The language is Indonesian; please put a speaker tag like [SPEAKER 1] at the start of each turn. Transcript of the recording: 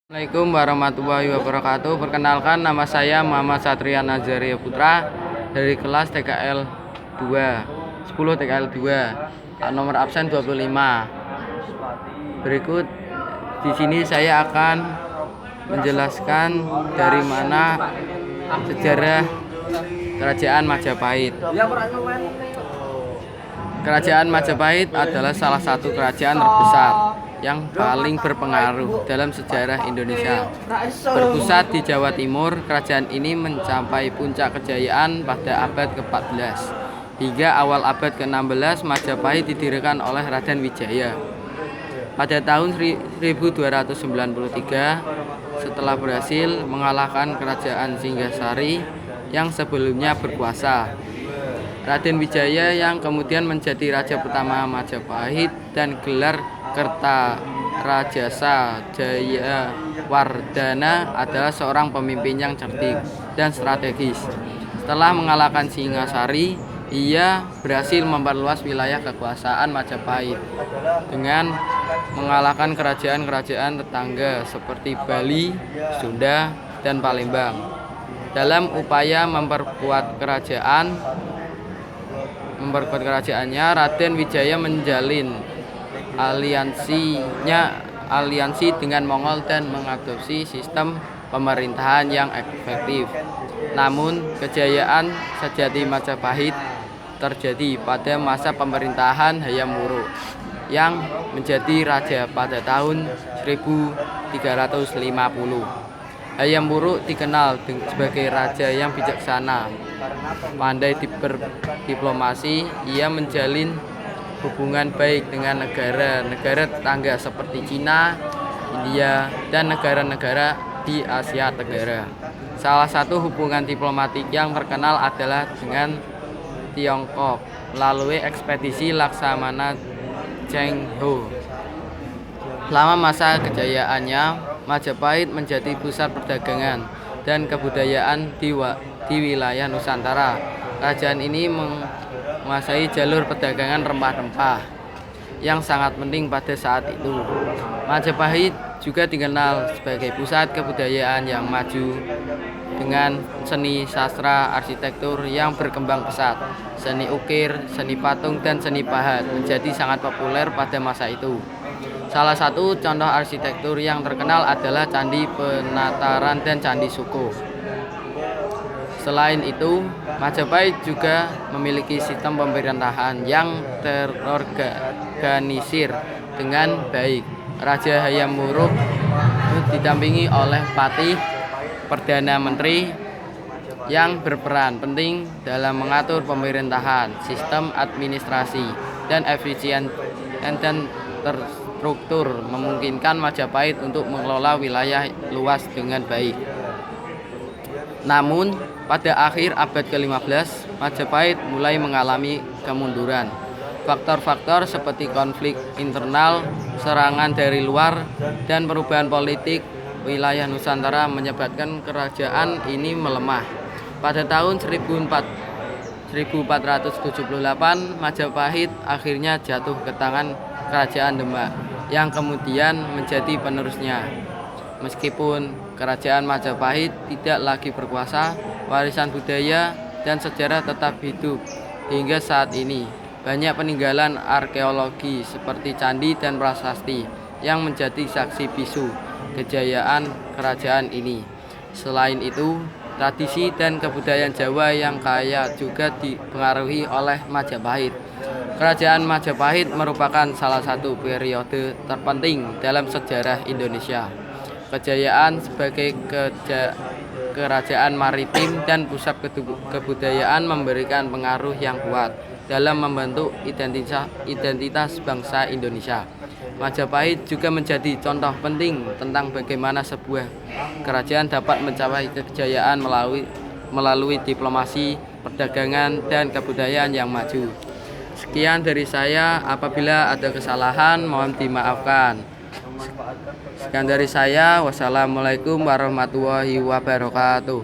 [SPEAKER 1] Assalamualaikum warahmatullahi wabarakatuh. Perkenalkan, nama saya Muhammad Satria Nazaria Putra dari kelas TKL 2, 10 TKL 2, nomor absen 25. Berikut di sini saya akan menjelaskan dari mana sejarah Kerajaan Majapahit. Kerajaan Majapahit adalah salah satu kerajaan terbesar yang paling berpengaruh dalam sejarah Indonesia. Berpusat di Jawa Timur, kerajaan ini mencapai puncak kejayaan pada abad ke-14. Hingga awal abad ke-16, Majapahit didirikan oleh Raden Wijaya. Pada tahun 1293, setelah berhasil mengalahkan kerajaan Singgasari yang sebelumnya berkuasa, Raden Wijaya yang kemudian menjadi raja pertama Majapahit dan gelar Kertarajasa Jayawardhana adalah seorang pemimpin yang cerdik dan strategis. Setelah mengalahkan Singasari, ia berhasil memperluas wilayah kekuasaan Majapahit dengan mengalahkan kerajaan-kerajaan tetangga seperti Bali, Sunda, dan Palembang. Dalam upaya memperkuat kerajaannya, Raden Wijaya menjalin aliansi dengan Mongol dan mengadopsi sistem pemerintahan yang efektif. Namun, kejayaan sejati Majapahit terjadi pada masa pemerintahan Hayam Wuruk yang menjadi raja pada tahun 1350. Hayam Wuruk dikenal sebagai raja yang bijaksana, pandai berdiplomasi. Ia menjalin hubungan baik dengan negara-negara tetangga seperti Cina, India, dan negara-negara di Asia Tenggara. Salah satu hubungan diplomatik yang terkenal adalah dengan Tiongkok melalui ekspedisi Laksamana Cheng Ho. Selama masa kejayaannya, Majapahit menjadi pusat perdagangan dan kebudayaan di wilayah Nusantara. Kerajaan ini menguasai jalur perdagangan rempah-rempah yang sangat penting pada saat itu. Majapahit juga dikenal sebagai pusat kebudayaan yang maju dengan seni sastra arsitektur yang berkembang pesat. Seni ukir, seni patung, dan seni pahat menjadi sangat populer pada masa itu. Salah satu contoh arsitektur yang terkenal adalah Candi Penataran dan Candi Suko. Selain itu, Majapahit juga memiliki sistem pemerintahan yang terorganisir dengan baik. Raja Hayam Wuruk didampingi oleh Patih Perdana Menteri yang berperan penting dalam mengatur pemerintahan, sistem administrasi, dan efisien dan terstruktur, memungkinkan Majapahit untuk mengelola wilayah luas dengan baik. Namun, pada akhir abad ke-15, Majapahit mulai mengalami kemunduran. Faktor-faktor seperti konflik internal, serangan dari luar, dan perubahan politik wilayah Nusantara menyebabkan kerajaan ini melemah. Pada tahun 1478, Majapahit akhirnya jatuh ke tangan Kerajaan Demak yang kemudian menjadi penerusnya. Meskipun kerajaan Majapahit tidak lagi berkuasa, warisan budaya dan sejarah tetap hidup hingga saat ini. Banyak peninggalan arkeologi seperti candi dan prasasti yang menjadi saksi bisu kejayaan kerajaan ini. Selain itu, tradisi dan kebudayaan Jawa yang kaya juga dipengaruhi oleh Majapahit. Kerajaan Majapahit merupakan salah satu periode terpenting dalam sejarah Indonesia. Kejayaan sebagai kerajaan maritim dan pusat kebudayaan memberikan pengaruh yang kuat dalam membentuk identitas bangsa Indonesia. Majapahit juga menjadi contoh penting tentang bagaimana sebuah kerajaan dapat mencapai kejayaan melalui diplomasi, perdagangan, dan kebudayaan yang maju. Sekian dari saya, apabila ada kesalahan mohon dimaafkan. Sekian dari saya, wassalamualaikum warahmatullahi wabarakatuh.